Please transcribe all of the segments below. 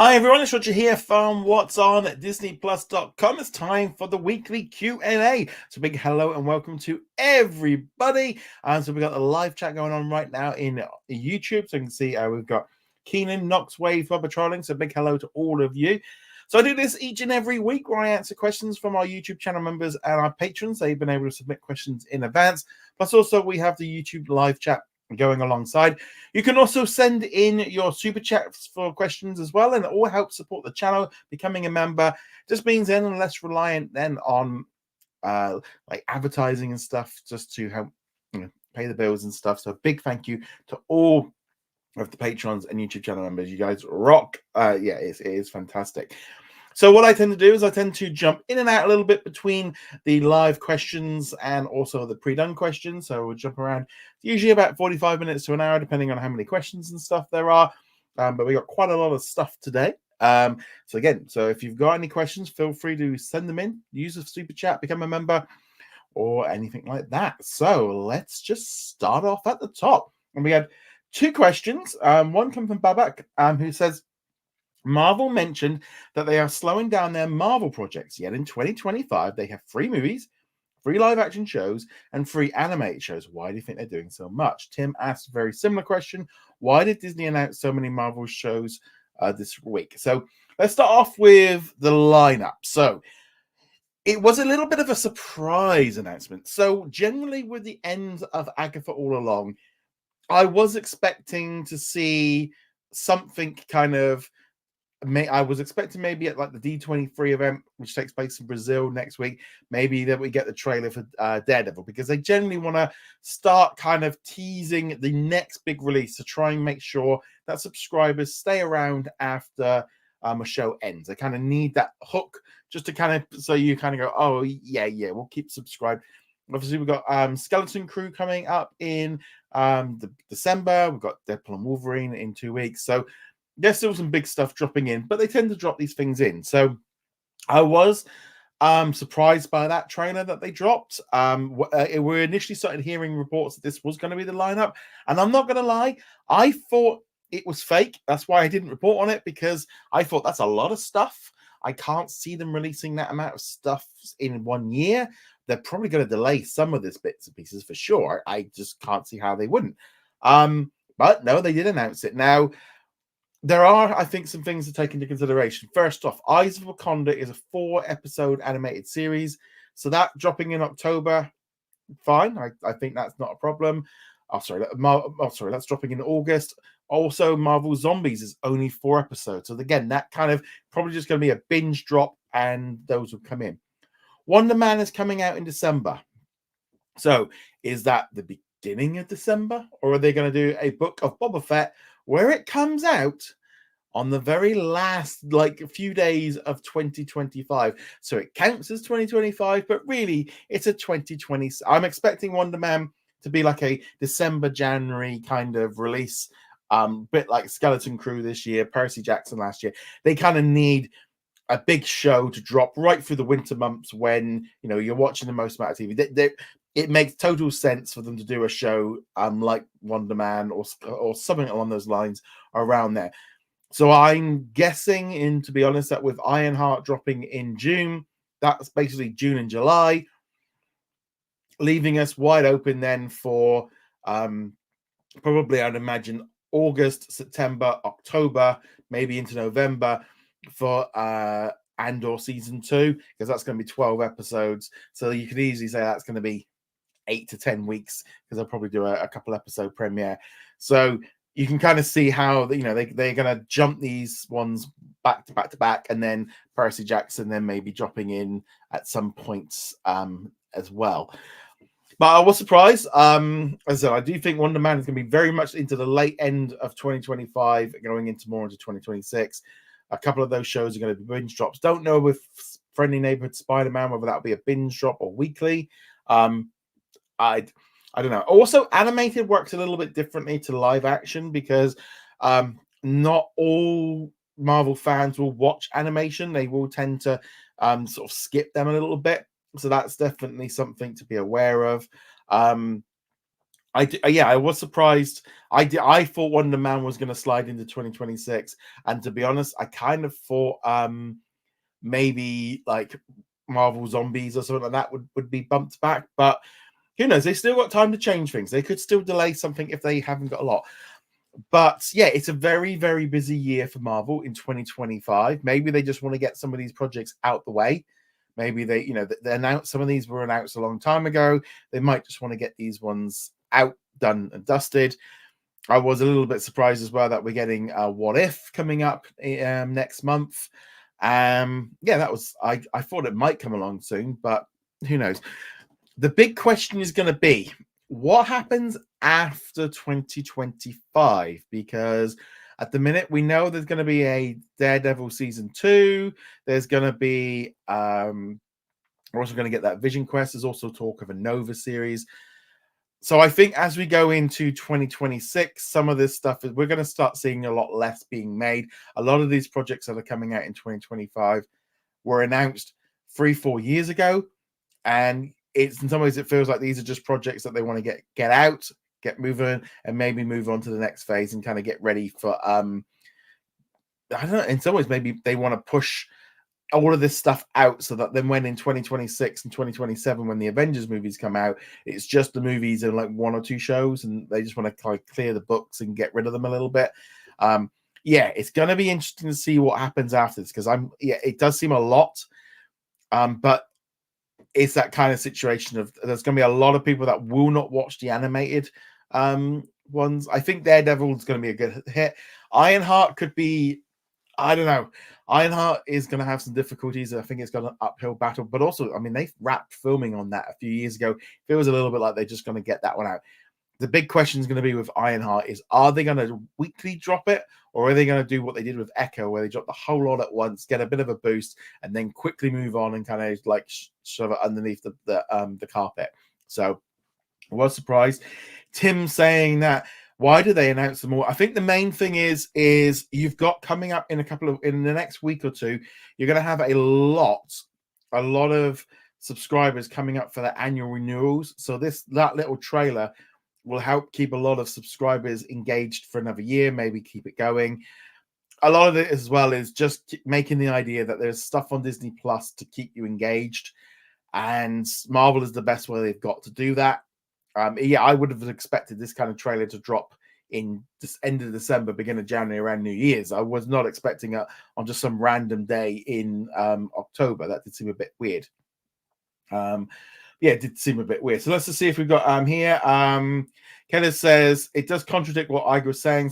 Hi everyone, it's Roger here from What's On at DisneyPlus.com. It's time for the weekly Q&A. So big hello and welcome to everybody. And so we've got a live chat going on right now in YouTube. So you can see we've got Keenan, Knoxwave, Bubba Trolling. So big hello to all of you. So I do this each and every week where I answer questions from our YouTube channel members and our patrons. They've been able to submit questions in advance. Plus also we have the YouTube live chat going alongside. You can also send in your super chats for questions as well, and it all helps support the channel. Becoming a member just means then less reliant then on like advertising and stuff, just to help pay the bills and stuff. So a big thank you to all of the patrons and YouTube channel members. You guys rock. Yeah, it is fantastic. So what I tend to do is I tend to jump in and out a little bit between the live questions and also the pre-done questions. So we'll jump around usually about 45 minutes to an hour, depending on how many questions and stuff there are. But we got quite a lot of stuff today. So if you've got any questions, feel free to send them in, use the super chat, become a member, or anything like that. So let's just start off at the top. And we had two questions. One comes from Babak, who says, Marvel mentioned that they are slowing down their Marvel projects, yet in 2025 they have 3 movies, 3 live-action shows, and 3 animated shows. Why do you think they're doing so much? Tim asked a very similar question. Why did Disney announce so many Marvel shows this week? So let's start off with the lineup. So it was a little bit of a surprise announcement. So generally with the end of Agatha All Along, I was expecting to see something kind of I was expecting maybe at like the D23 event, which takes place in Brazil next week, maybe that we get the trailer for Daredevil, because they generally want to start kind of teasing the next big release to try and make sure that subscribers stay around after a show ends. They kind of need that hook just to kind of, so you kind of go, oh, yeah, we'll keep subscribed. Obviously, we've got Skeleton Crew coming up in December. We've got Deadpool and Wolverine in 2 weeks. So there's still some big stuff dropping in, but they tend to drop these things in. So I was surprised by that trailer that they dropped. We initially started hearing reports that this was going to be the lineup, and I'm not going to lie, I thought it was fake. That's why I didn't report on it, because I thought that's a lot of stuff. I can't see them releasing that amount of stuff in 1 year. They're probably going to delay some of this bits and pieces for sure. I just can't see how they wouldn't. But no, they did announce it. Now, there are, I think, some things to take into consideration. First off, Eyes of Wakanda is a 4-episode animated series. So that dropping in October, fine. I think that's not a problem. That's dropping in August. Also, Marvel Zombies is only 4 episodes. So again, that kind of probably just going to be a binge drop, and those will come in. Wonder Man is coming out in December. So is that the beginning of December? Or are they going to do a book of Boba Fett where it comes out on the very last few days of 2025? So it counts as 2025, but really it's a 2020. I'm expecting Wonder Man to be like a December, January kind of release, bit like Skeleton Crew this year, Percy Jackson last year. They kind of need a big show to drop right through the winter months when you're watching the most amount of TV. It makes total sense for them to do a show like Wonder Man or something along those lines around there. So I'm guessing, and to be honest, that with Ironheart dropping in June, that's basically June and July, leaving us wide open then for probably, I'd imagine, August, September, October, maybe into November for Andor season 2, because that's going to be 12 episodes. So you could easily say that's going to be 8 to 10 weeks, because they'll probably do a couple episode premiere. So you can kind of see how they're going to jump these ones back to back to back, and then Percy Jackson then maybe dropping in at some points as well. But I was surprised. As I said, I do think Wonder Man is going to be very much into the late end of 2025, going into more into 2026. A couple of those shows are going to be binge drops. Don't know with Friendly Neighborhood Spider-Man whether that'll be a binge drop or weekly. I don't know. Also, animated works a little bit differently to live action, because not all Marvel fans will watch animation. They will tend to sort of skip them a little bit. So that's definitely something to be aware of. Yeah, I was surprised. I thought Wonder Man was going to slide into 2026, and to be honest, I kind of thought maybe like Marvel Zombies or something like that would be bumped back, but who knows? They still got time to change things. They could still delay something if they haven't got a lot. But yeah, it's a very, very busy year for Marvel in 2025. Maybe they just want to get some of these projects out the way. Maybe they announced some of these were announced a long time ago. They might just want to get these ones out, done, and dusted. I was a little bit surprised as well that we're getting What If coming up next month. Yeah, that was I thought it might come along soon, but who knows? The big question is going to be what happens after 2025, because at the minute we know there's going to be a Daredevil season 2. There's going to be we're also going to get that Vision Quest. There's also talk of a Nova series. So I think as we go into 2026, some of this stuff we're going to start seeing a lot less being made. A lot of these projects that are coming out in 2025 were announced 3-4 years ago, and it's in some ways it feels like these are just projects that they want to get out, get moving, and maybe move on to the next phase and kind of get ready for I don't know, in some ways maybe they want to push all of this stuff out so that then when in 2026 and 2027 when the Avengers movies come out, it's just the movies and like 1 or 2 shows, and they just want to kind of clear the books and get rid of them a little bit. Yeah, it's going to be interesting to see what happens after this, because it does seem a lot, but it's that kind of situation of there's going to be a lot of people that will not watch the animated ones. I think Daredevil is going to be a good hit. Ironheart could be, I don't know. Ironheart is going to have some difficulties. I think it's got an uphill battle, but also, I mean, they wrapped filming on that a few years ago. It feels a little bit like they're just going to get that one out. The big question is going to be with Ironheart is, are they going to weekly drop it, or are they going to do what they did with Echo, where they drop the whole lot at once, get a bit of a boost, and then quickly move on and kind of like shove it underneath the carpet? So I was surprised. Tim saying that, why do they announce them all? I think the main thing is you've got coming up in the next week or two, you're going to have a lot of subscribers coming up for their annual renewals. So that little trailer will help keep a lot of subscribers engaged for another year, maybe keep it going. A lot of it as well is just making the idea that there's stuff on Disney Plus to keep you engaged, and Marvel is the best way they've got to do that. Yeah, I would have expected this kind of trailer to drop in this end of December, beginning of January, around New Year's. I was not expecting it on just some random day in October. That did seem a bit weird. Yeah, it did seem a bit weird. So let's just see if we've got here. Kenneth says it does contradict what Iger was saying.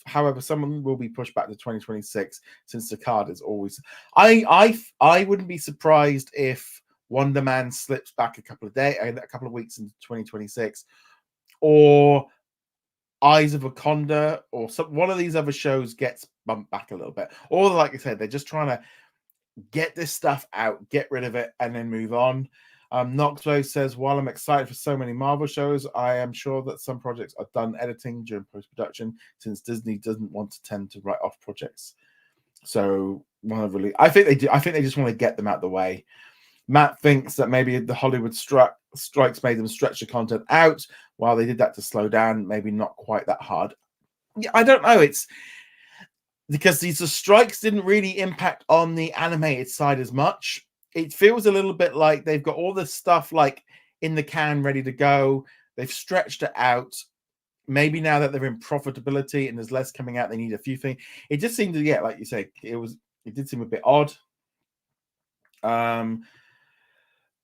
However, some will be pushed back to 2026 since the card is always. I wouldn't be surprised if Wonder Man slips back a couple of weeks into 2026, or Eyes of Wakanda, or one of these other shows gets bumped back a little bit. Or like I said, they're just trying to get this stuff out, get rid of it, and then move on. Knoxway says, while I'm excited for so many Marvel shows, I am sure that some projects are done editing during post-production, since Disney doesn't want to tend to write off projects. So I think they do. I think they just want to get them out of the way. Matt thinks that maybe the Hollywood strikes made them stretch the content out. While they did that to slow down, maybe not quite that hard. Yeah, I don't know. It's because these strikes didn't really impact on the animated side as much. It feels a little bit like they've got all this stuff like in the can ready to go. They've stretched it out. Maybe now that they're in profitability and there's less coming out, they need a few things. It just seemed to get, like you say, it did seem a bit odd.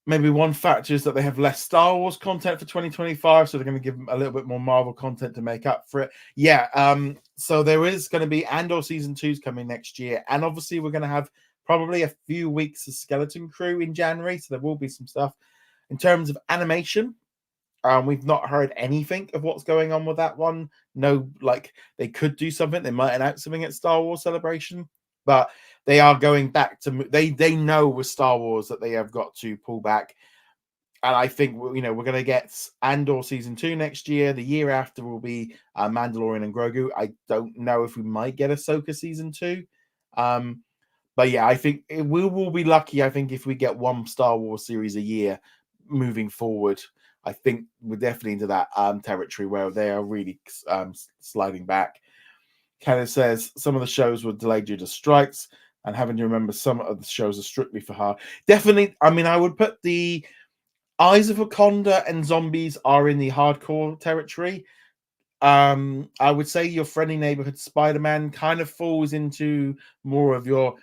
Maybe one factor is that they have less Star Wars content for 2025, so they're going to give them a little bit more Marvel content to make up for it. Yeah, so there is going to be Andor Season 2's coming next year, and obviously we're going to have probably a few weeks of Skeleton Crew in January, so there will be some stuff. In terms of animation, we've not heard anything of what's going on with that one. No, like they could do something. They might announce something at Star Wars Celebration, but they are going back to they know with Star Wars that they have got to pull back. And I think we're going to get Andor Season 2 next year. The year after will be Mandalorian and Grogu. I don't know if we might get Ahsoka Season 2. But yeah, I think we will be lucky, I think, if we get one Star Wars series a year moving forward. I think we're definitely into that territory where they are really sliding back. Kenneth says some of the shows were delayed due to strikes, and having to remember some of the shows are strictly for hire. Definitely, I mean, I would put the Eyes of Wakanda and Zombies are in the hardcore territory. I would say Your Friendly Neighborhood Spider-Man kind of falls into more of your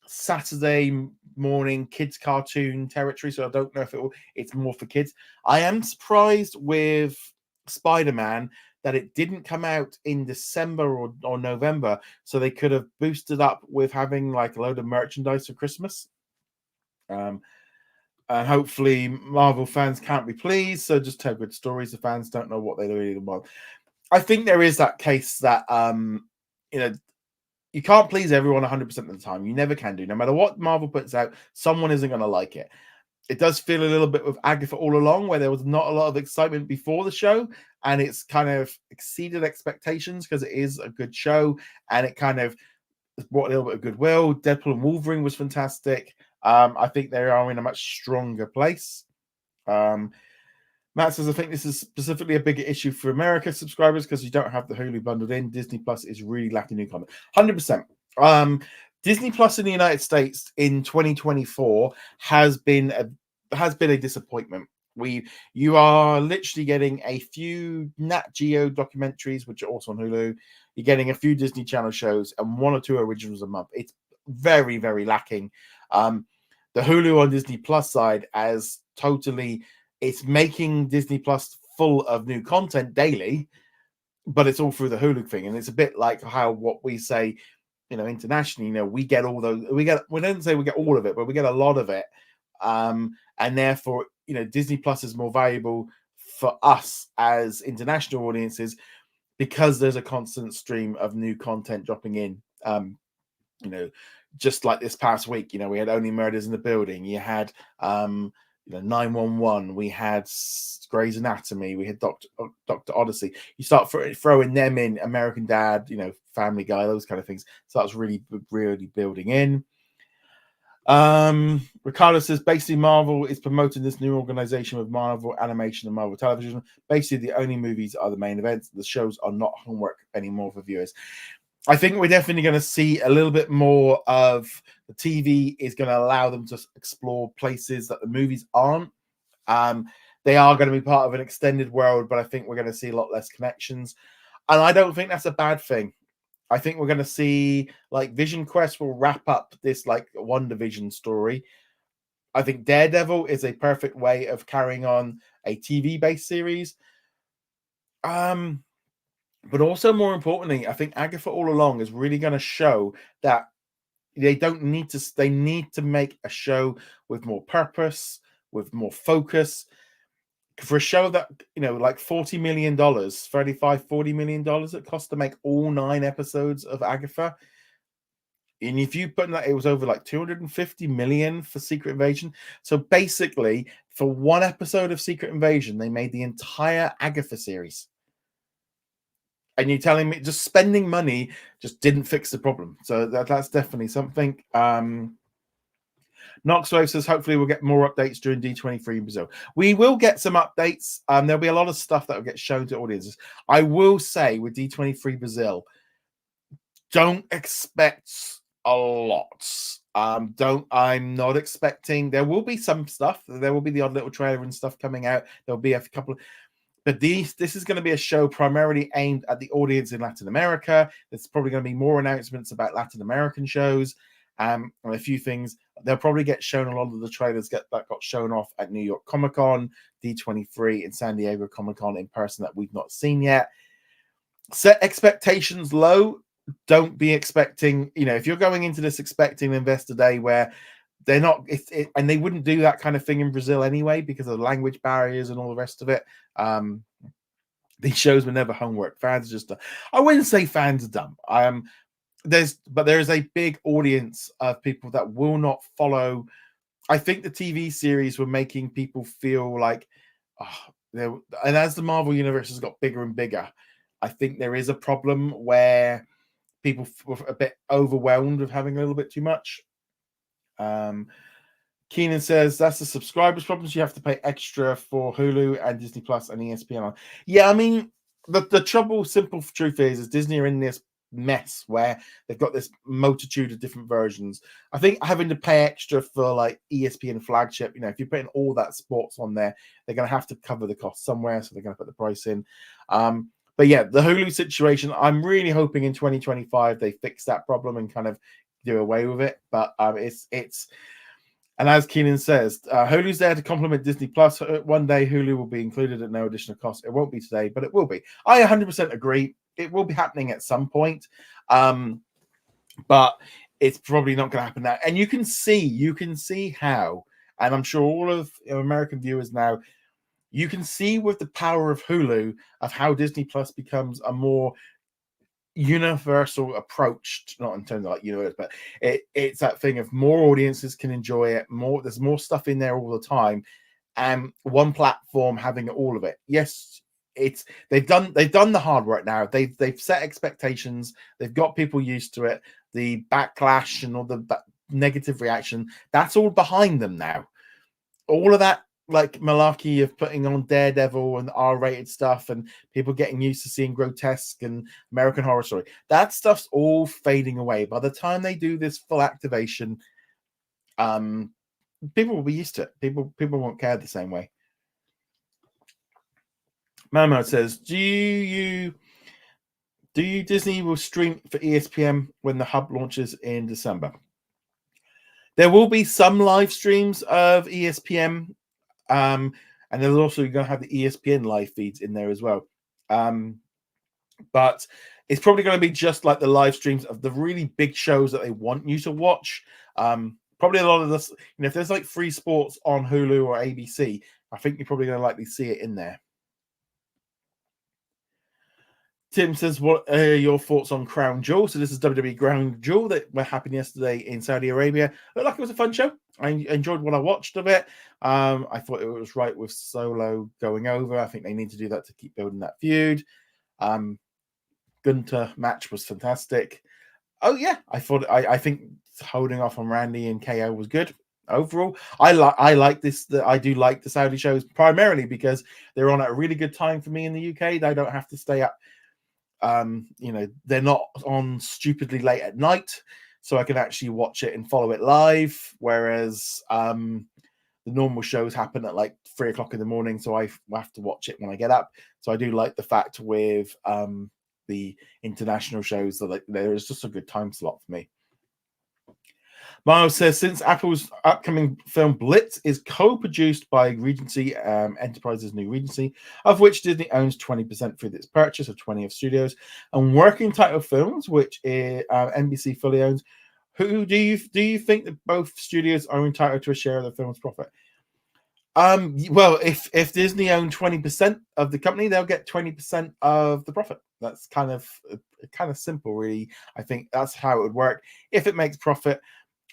Saturday morning kids cartoon territory, so I don't know if it's more for kids. I am surprised with Spider-Man that it didn't come out in December or November, so they could have boosted up with having like a load of merchandise for Christmas. And hopefully Marvel fans can't be pleased, so just tell good stories. The fans don't know what they really want. I think there is that case that you can't please everyone 100% of the time. You never can do. No matter what Marvel puts out, someone isn't going to like it. It does feel a little bit with Agatha All Along, where there was not a lot of excitement before the show, and it's kind of exceeded expectations because it is a good show, and it kind of brought a little bit of goodwill. Deadpool and Wolverine was fantastic. I think they are in a much stronger place. Matt says, I think this is specifically a bigger issue for America subscribers because you don't have the Hulu bundled in. Disney Plus is really lacking new content. 100%. Disney Plus in the United States in 2024 has been a disappointment. You are literally getting a few Nat Geo documentaries, which are also on Hulu. You're getting a few Disney Channel shows and 1 or 2 originals a month. It's very, very lacking. The Hulu on Disney Plus side as totally, it's making Disney Plus full of new content daily, but it's all through the Hulu thing. And it's a bit like how what we say, internationally, we get all those, we don't say we get all of it, but we get a lot of it. And therefore, Disney Plus is more valuable for us as international audiences because there's a constant stream of new content dropping in. Just like this past week, we had Only Murders in the Building. You had 911. We had Grey's Anatomy. We had Dr. Odyssey. You start throwing them in, American Dad, Family Guy, those kind of things. So that's really, really building in. Ricardo says basically Marvel is promoting this new organization with Marvel Animation and Marvel Television. Basically, the only movies are the main events. The shows are not homework anymore for viewers. I think we're definitely going to see a little bit more of the TV is going to allow them to explore places that the movies aren't. They are going to be part of an extended world, but I think we're going to see a lot less connections. And I don't think that's a bad thing. I think we're going to see like Vision Quest will wrap up this like WandaVision story. I think Daredevil is a perfect way of carrying on a TV-based series. But also, more importantly, I think Agatha All Along is really going to show that they need to make a show with more purpose, with more focus. For a show that, like $40 million, $40 million it cost to make all 9 episodes of Agatha. And if you put that, it was over like 250 million for Secret Invasion. So basically, for 1 episode of Secret Invasion, they made the entire Agatha series. And you're telling me just spending money just didn't fix the problem. So that's definitely something. Knoxwave says, hopefully we'll get more updates during D23 in Brazil. We will get some updates. There'll be a lot of stuff that will get shown to audiences. I will say with D23 Brazil, don't expect a lot. I'm not expecting. There will be some stuff. There will be the odd little trailer and stuff coming out. There'll be a couple of. But this is going to be a show primarily aimed at the audience in Latin America. There's probably going to be more announcements about Latin American shows and a few things. They'll probably get shown a lot of the trailers that got shown off at New York Comic Con, D23, and San Diego Comic Con in person that we've not seen yet. Set expectations low. Don't be expecting, if you're going into this expecting Investor Day where they're not, and they wouldn't do that kind of thing in Brazil anyway because of language barriers and all the rest of it. These shows were never homework. Fans are just, I wouldn't say fans are dumb. There is a big audience of people that will not follow. I think the TV series were making people feel like, and as the Marvel universe has got bigger and bigger, I think there is a problem where people were a bit overwhelmed with having a little bit too much. Keenan says that's the subscribers' problems. You have to pay extra for Hulu and Disney Plus and ESPN. Yeah, I mean, the trouble, simple truth is Disney are in this mess where they've got this multitude of different versions. I think having to pay extra for like ESPN flagship, if you're putting all that sports on there, they're going to have to cover the cost somewhere, so they're going to put the price in. But yeah, the Hulu situation, I'm really hoping in 2025 they fix that problem and kind of do away with it. But it's and as Keenan says, Hulu's there to complement Disney Plus. One day Hulu will be included at no additional cost. It won't be today, but it will be. I 100% agree. It will be happening at some point, but it's probably not going to happen now. And you can see how, and I'm sure all of American viewers now, you can see with the power of Hulu of how Disney Plus becomes a more universal approach, not in terms of like universe, but it's that thing of more audiences can enjoy it, there's more stuff in there all the time, and one platform having all of it. Yes, they've done the hard work now. They've set expectations, they've got people used to it. The backlash and all the negative reaction, that's all behind them now. All of that like malarkey of putting on Daredevil and R-rated stuff and people getting used to seeing grotesque and American Horror Story, that stuff's all fading away. By the time they do this full activation, people will be used to it. People won't care the same way. Mamo says, do you Disney will stream for ESPN when the hub launches in December? There will be some live streams of ESPN. And there's also going to have the ESPN live feeds in there as well. But it's probably going to be just like the live streams of the really big shows that they want you to watch. Probably a lot of this, if there's like free sports on Hulu or ABC, I think you're probably going to likely see it in there. Tim says, what are your thoughts on Crown Jewel? So this is WWE Crown Jewel that were happening yesterday in Saudi Arabia. Looked like it was a fun show. I enjoyed what I watched of it. I thought it was right with Solo going over. I think they need to do that to keep building that feud. Gunter match was fantastic. Oh yeah, I think holding off on Randy and KO was good. Overall, I like this. I do like the Saudi shows primarily because they're on at a really good time for me in the UK. They don't have to stay up. They're not on stupidly late at night, so I can actually watch it and follow it live. Whereas the normal shows happen at like 3 o'clock in the morning, so I have to watch it when I get up. So I do like the fact with the international shows that like there is just a good time slot for me. Miles says, since Apple's upcoming film Blitz is co-produced by Regency Enterprises New Regency, of which Disney owns 20% through its purchase of 20 of studios, and Working Title Films, which NBC fully owns, who do you think that both studios are entitled to a share of the film's profit? Well, if Disney own 20% of the company, they'll get 20% of the profit. That's kind of simple, really. I think that's how it would work. If it makes profit,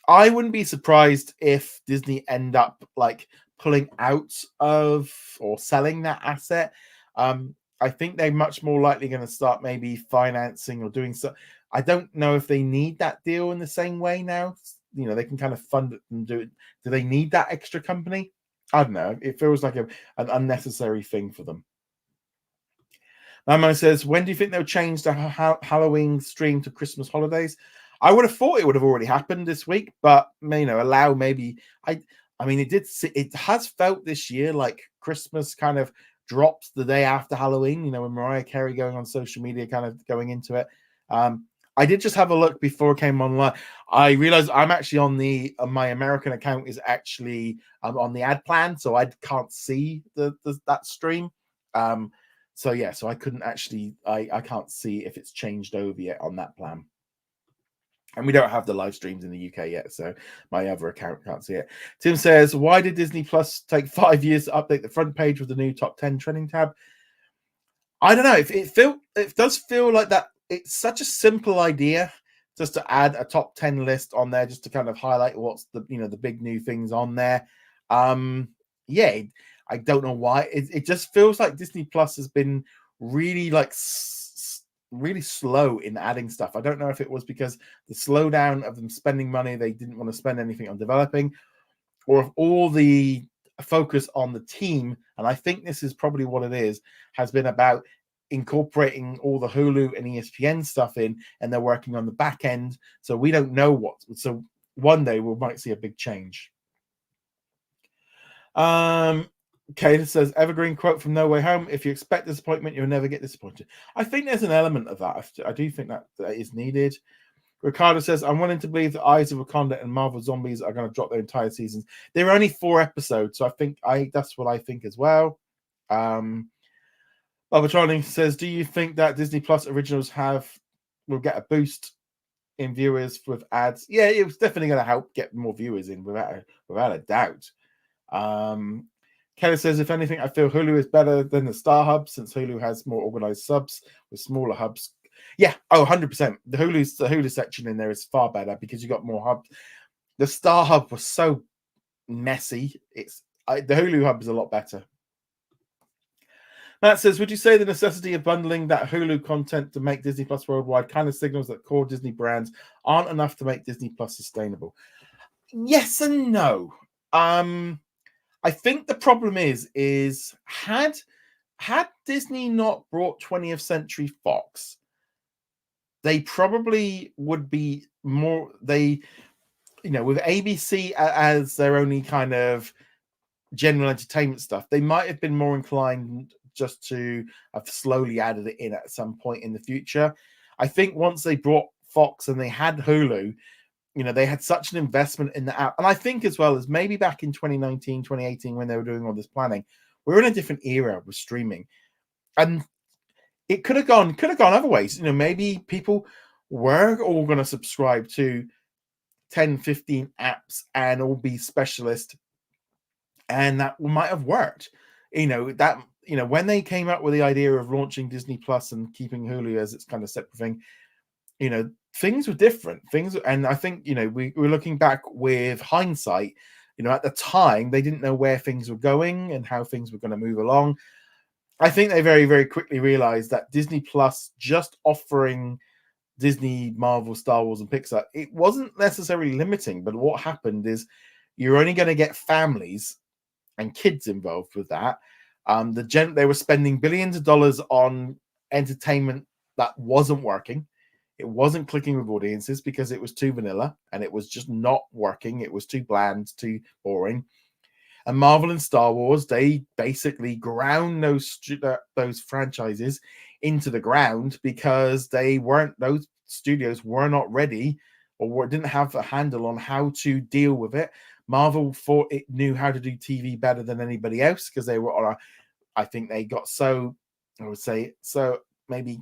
I wouldn't be surprised if Disney end up like pulling out of or selling that asset. I think they're much more likely going to start maybe financing or doing so. I don't know if they need that deal in the same way now. They can kind of fund it and do it. Do they need that extra company? I don't know. It feels like an unnecessary thing for them. Mamo says, when do you think they'll change the Halloween stream to Christmas holidays? I would have thought it would have already happened this week, but allow maybe. I mean, it has felt this year like Christmas kind of drops the day after Halloween. With Mariah Carey going on social media, kind of going into it. I did just have a look before it came online. I realized I'm actually on my American account is actually on the ad plan, so I can't see that stream. So I couldn't actually. I can't see if it's changed over yet on that plan. And we don't have the live streams in the UK yet, so my other account can't see it. Tim says, why did Disney Plus take 5 years to update the front page with the new top 10 trending tab? I don't know. It does feel like that. It's such a simple idea just to add a top 10 list on there, just to kind of highlight what's the big new things on there. I don't know why. It just feels like Disney Plus has been really really slow in adding stuff. I don't know if it was because the slowdown of them spending money, they didn't want to spend anything on developing, or if all the focus on the team, and I think this is probably what it is, has been about incorporating all the Hulu and ESPN stuff in, and they're working on the back end. So we don't know what. So one day we might see a big change. Kate says, evergreen quote from No Way Home: if you expect disappointment, you'll never get disappointed. I think there's an element of that. I do think that is needed. Ricardo says, I'm willing to believe that Eyes of Wakanda and Marvel Zombies are going to drop their entire seasons. They're only 4 episodes, so I think that's what I think as well. Albatronic says, do you think that Disney Plus originals will get a boost in viewers with ads? Yeah, it was definitely going to help get more viewers in without a doubt. Kelly says, if anything, I feel Hulu is better than the Star Hub since Hulu has more organized subs with smaller hubs. Yeah, 100%. The Hulu section in there is far better because you got more hubs. The Star Hub was so messy. The Hulu Hub is a lot better. Matt says, would you say the necessity of bundling that Hulu content to make Disney Plus worldwide kind of signals that core Disney brands aren't enough to make Disney Plus sustainable? Yes and no. I think the problem is had Disney not brought 20th Century Fox, they probably would be more, with ABC as their only kind of general entertainment stuff, they might have been more inclined just to have slowly added it in at some point in the future. I think once they brought Fox and they had Hulu, they had such an investment in the app. And I think as well as maybe back in 2019, 2018, when they were doing all this planning, we're in a different era with streaming. And it could have gone other ways. Maybe people were all going to subscribe to 10, 15 apps and all be specialist. And that might have worked. When they came up with the idea of launching Disney Plus and keeping Hulu as its kind of separate thing, things were different. And I think, we're looking back with hindsight, at the time, they didn't know where things were going and how things were going to move along. I think they very, very quickly realized that Disney Plus just offering Disney, Marvel, Star Wars, and Pixar, it wasn't necessarily limiting, but what happened is you're only going to get families and kids involved with that. They were spending billions of dollars on entertainment that wasn't working. It wasn't clicking with audiences because it was too vanilla and it was just not working. It was too bland, too boring. And Marvel and Star Wars, they basically ground those franchises into the ground because those studios were not ready or didn't have a handle on how to deal with it. Marvel thought it knew how to do TV better than anybody else because they were I think they got maybe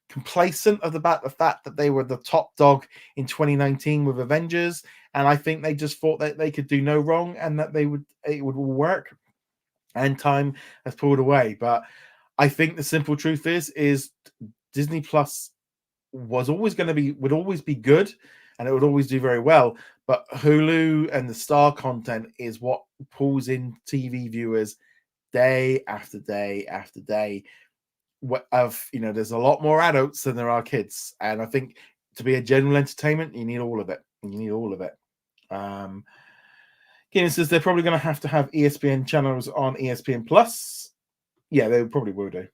complacent of the fact that they were the top dog in 2019 with Avengers, and I think they just thought that they could do no wrong and that it would all work, and time has pulled away. But I think the simple truth is Disney Plus would always be good and it would always do very well, but Hulu and the Star content is what pulls in TV viewers day after day after day. There's a lot more adults than there are kids, and I think to be a general entertainment, you need all of it. Keenan says they're probably going to have ESPN channels on ESPN Plus. Yeah, they probably will do.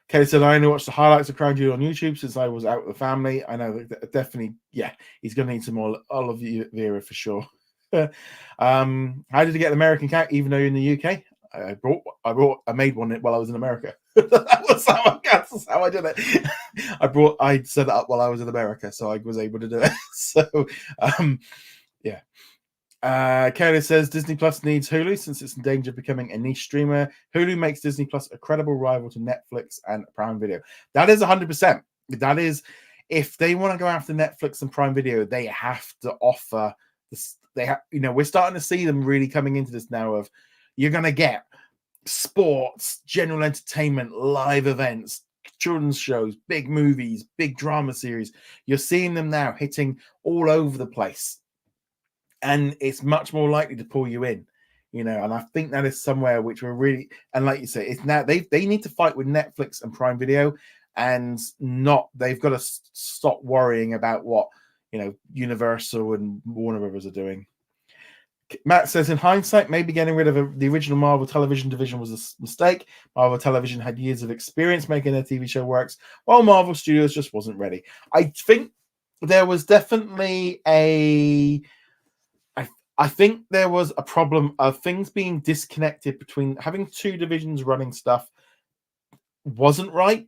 Kelly said, I only watched the highlights of Crown Jewel on YouTube since I was out with the family. I know that definitely, yeah, he's going to need some more Olive Vera for sure. How did you get an American cat even though you're in the UK? I made one while I was in America. That's how I did it. I set it up while I was in America, so I was able to do it. So, yeah. Kelly says Disney Plus needs Hulu since it's in danger of becoming a niche streamer. Hulu makes Disney Plus a credible rival to Netflix and Prime Video. That is 100%. That is, if they want to go after Netflix and Prime Video, they have to offer this. We're starting to see them really coming into this now of you're going to get sports, general entertainment, live events, children's shows, big movies, big drama series. You're seeing them now hitting all over the place. And it's much more likely to pull you in, and I think that is somewhere which we're really, and like you say, it's now they need to fight with Netflix and Prime Video, and they've got to stop worrying about what Universal and Warner Brothers are doing. Matt says, in hindsight, maybe getting rid of the original Marvel Television division was a mistake. Marvel Television had years of experience making their TV show works, while Marvel Studios just wasn't ready. I think there was definitely I think there was a problem of things being disconnected between having two divisions running stuff wasn't right.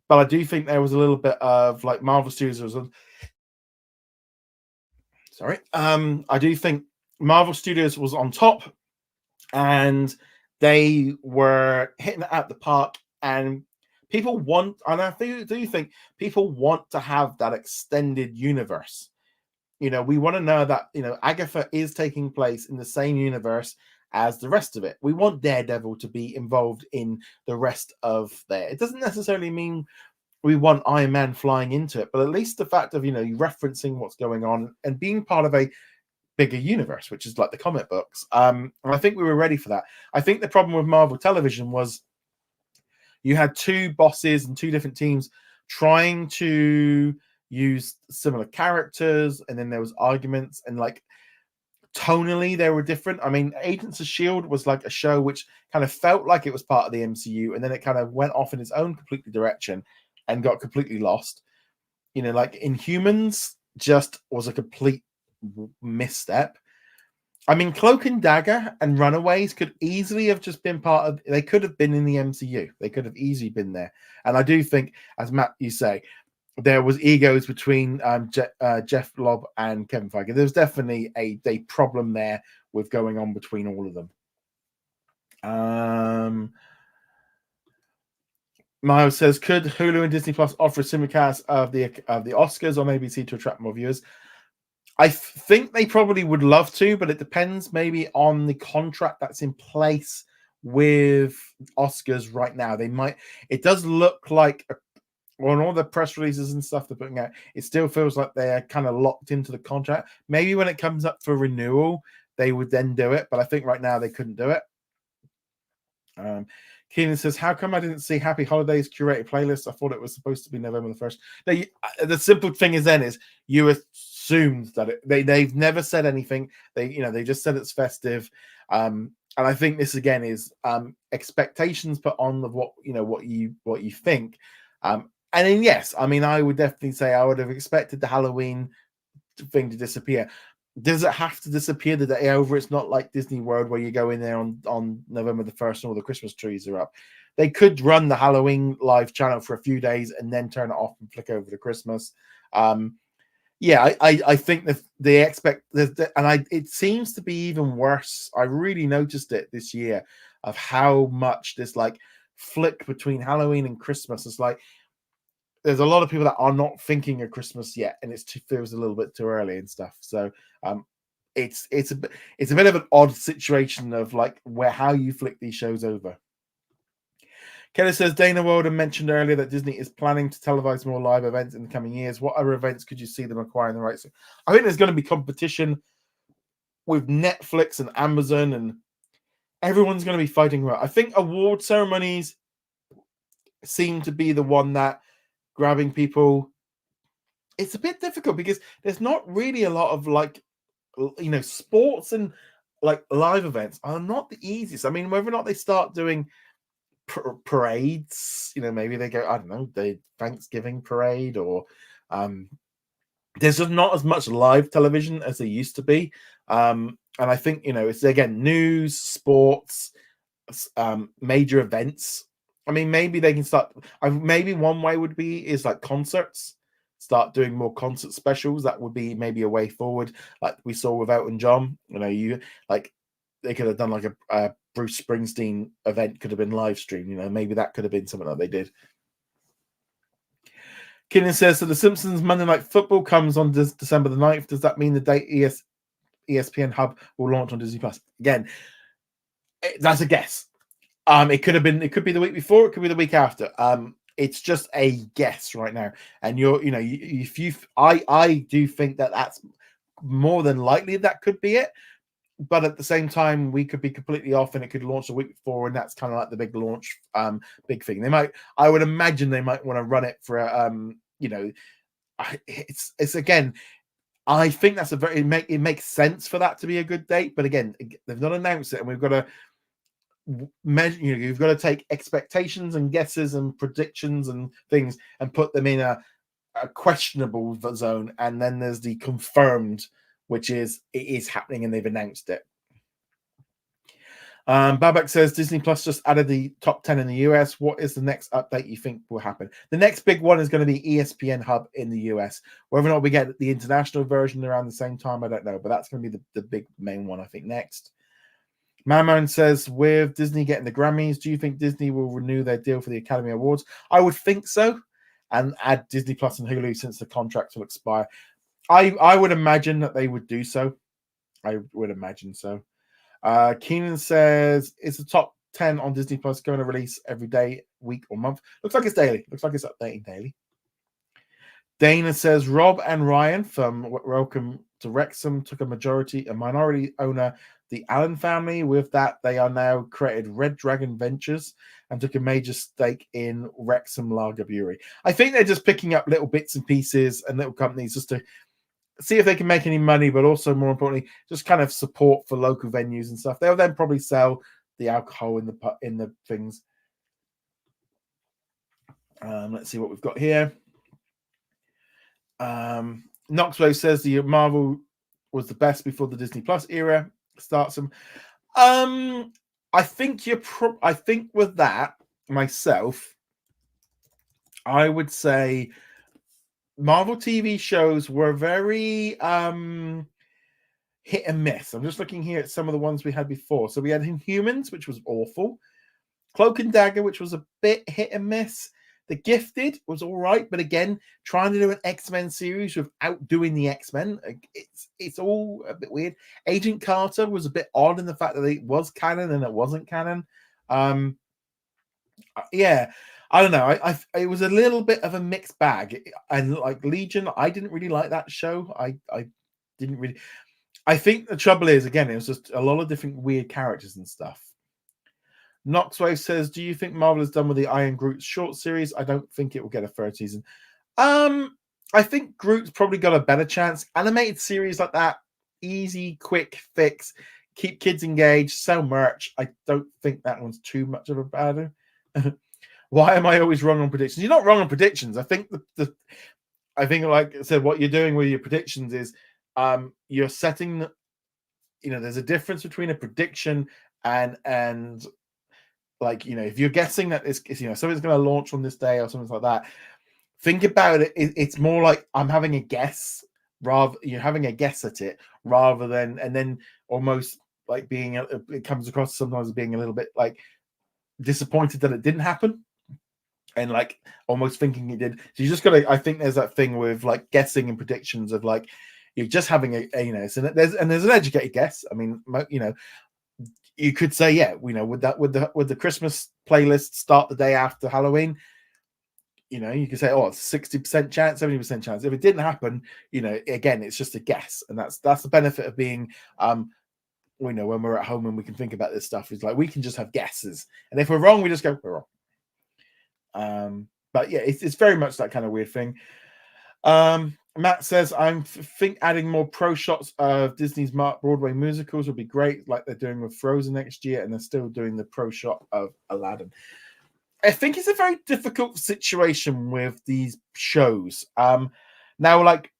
But I do think there was a little bit of like Marvel Studios was I do think Marvel Studios was on top and they were hitting it out the park, and people want, and I do think people want to have that extended universe. We want to know that Agatha is taking place in the same universe as the rest of it. We want Daredevil to be involved in the rest of there. It doesn't necessarily mean we want Iron Man flying into it, but at least the fact of referencing what's going on and being part of a bigger universe, which is like the comic books. And I think we were ready for that. I think the problem with Marvel Television was you had two bosses and two different teams trying to use similar characters, and then there was arguments, and like tonally they were different. I mean, Agents of S.H.I.E.L.D. was like a show which kind of felt like it was part of the MCU, and then it kind of went off in its own completely direction and got completely lost. Like Inhumans just was a complete misstep. I mean, Cloak and Dagger and Runaways could easily have just been part of, they could have been in the MCU. They could have easily been there. And I do think, as Matt, you say, there was egos between Jeff Lobb and Kevin Feige. There's definitely a problem there with going on between all of them. Miles says, could Hulu and Disney Plus offer a simulcast of the Oscars on ABC to attract more viewers? I think they probably would love to, but it depends maybe on the contract that's in place with Oscars right now. They might. It does look like on all the press releases and stuff they're putting out, it still feels like they're kind of locked into the contract. Maybe when it comes up for renewal, they would then do it, but I think right now they couldn't do it. Keenan says, how come I didn't see Happy Holidays curated playlist? I thought it was supposed to be November the 1st. No, the simple thing is then is you assumed that they've never said anything. They just said it's festive. And I think this again is expectations put on of what you think. And then yes, I mean, I would definitely say I would have expected the Halloween thing to disappear. Does it have to disappear the day over? It's not like Disney World where you go in there on November the 1st and all the Christmas trees are up. They could run the Halloween live channel for a few days and then turn it off and flick over to Christmas. Yeah, I think that they expect that, and it seems to be even worse. I really noticed it this year of how much this like flick between Halloween and Christmas is like. There's a lot of people that are not thinking of Christmas yet, and it feels a little bit too early and stuff. So it's a bit of an odd situation of like how you flick these shows over. Kelly says Dana Walden mentioned earlier that Disney is planning to televise more live events in the coming years. What other events could you see them acquiring the rights to? I think there's going to be competition with Netflix and Amazon, and everyone's going to be fighting about. I think award ceremonies seem to be the one that grabbing people. It's a bit difficult because there's not really a lot of like sports and like live events are not the easiest. I mean, whether or not they start doing parades, maybe they go, I don't know, the Thanksgiving parade, or there's just not as much live television as there used to be. And I think it's again news, sports, major events. I mean, maybe they can start. Maybe one way would be is like concerts. Start doing more concert specials. That would be maybe a way forward, like we saw with Elton John. They could have done like a Bruce Springsteen event. Could have been live streamed. Maybe that could have been something that they did. Kinnan says, so The Simpsons Monday Night Football comes on December the 9th. Does that mean the date ESPN Hub will launch on Disney Plus? Again, that's a guess. It could be the week before, it could be the week after. It's just a guess right now. And I do think that that's more than likely that could be it. But at the same time, we could be completely off and it could launch a week before, and that's kind of like the big launch, big thing. I would imagine they might want to run it for it's again, I think that's it makes sense for that to be a good date, but again, they've not announced it, and we've got to measure. You've got to take expectations and guesses and predictions and things and put them in a questionable zone, and then there's the confirmed, which is it is happening and they've announced it. Babak says Disney Plus just added the top 10 in the US. What is the next update you think will happen? The next big one is going to be ESPN Hub in the US. Whether or not we get the international version around the same time, I don't know, but that's going to be the big main one, I think, next. Mammon says, with Disney getting the Grammys, do you think Disney will renew their deal for the Academy Awards? I would think so, and add Disney Plus and Hulu since the contracts will expire. I would imagine that they would do so. I would imagine so. Keenan says, is the top 10 on Disney Plus going to release every day, week, or month? Looks like it's daily. Looks like it's updating daily. Dana says, Rob and Ryan from Welcome to Wrexham took a minority owner, the Allen family. With that, they are now created Red Dragon Ventures and took a major stake in Wrexham Lager Brewery. I think they're just picking up little bits and pieces and little companies just to see if they can make any money, but also more importantly, just kind of support for local venues and stuff. They'll then probably sell the alcohol in the things. Let's see what we've got here. Knoxway says the Marvel was the best before the Disney Plus era starts them. I think I think with that myself, I would say Marvel TV shows were very hit and miss. I'm just looking here at some of the ones we had before. So we had Inhumans, which was awful. Cloak and Dagger, which was a bit hit and miss. The Gifted was all right, but again, trying to do an X-Men series without doing the X-Men, it's all a bit weird. Agent Carter was a bit odd in the fact that it was canon and it wasn't canon. Yeah, I don't know. It was a little bit of a mixed bag, and like Legion, I didn't really like that show. I didn't really. I think the trouble is, again, it was just a lot of different weird characters and stuff. Knoxwave says, do you think Marvel is done with the Iron Groot short series? I don't think it will get a third season. I think Groot's probably got a better chance. Animated series like that, easy, quick fix, keep kids engaged, sell merch. I don't think that one's too much of a bad. Why am I always wrong on predictions? You're not wrong on predictions. I think I think, like I said, what you're doing with your predictions is you're setting, there's a difference between a prediction and like, if you're guessing that it's something's going to launch on this day or something like that, think about it. It's more like I'm having a guess, rather you're having a guess at it rather than, and then almost like it comes across sometimes as being a little bit like disappointed that it didn't happen and like almost thinking it did. So you just got to, I think there's that thing with like guessing and predictions of like, you're just having so there's an educated guess. I mean, you could say, yeah, would the Christmas playlist start the day after Halloween? You could say, it's 60% chance, 70% chance. If it didn't happen, again, it's just a guess, and that's the benefit of being, when we're at home and we can think about this stuff. Is like we can just have guesses, and if we're wrong, we just go we're wrong. But yeah, it's very much that kind of weird thing. Matt says, I think adding more pro shots of Disney's Broadway musicals would be great, like they're doing with Frozen next year, and they're still doing the pro shot of Aladdin. I think it's a very difficult situation with these shows. Now, like,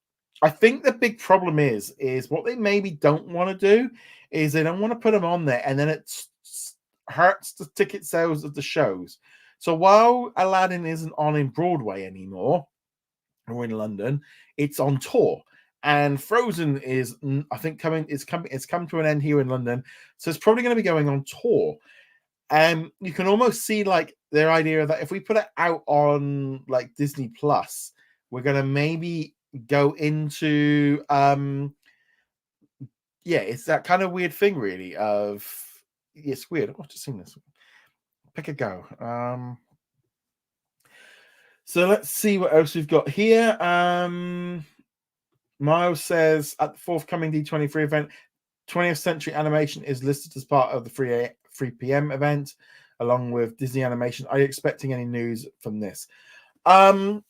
I think the big problem is what they maybe don't want to do is they don't want to put them on there, and then it hurts the ticket sales of the shows. So while Aladdin isn't on in Broadway anymore, or in London, it's on tour, and Frozen is, I think, it's come to an end here in London, so it's probably going to be going on tour. And you can almost see like their idea that if we put it out on like Disney Plus, we're going to maybe go into it's that kind of weird thing really of it's weird. I've just seen this. Pick a go. So let's see what else we've got here. Miles says, at the forthcoming D23 event, 20th Century Animation is listed as part of the 3 p.m. event, along with Disney Animation. Are you expecting any news from this? I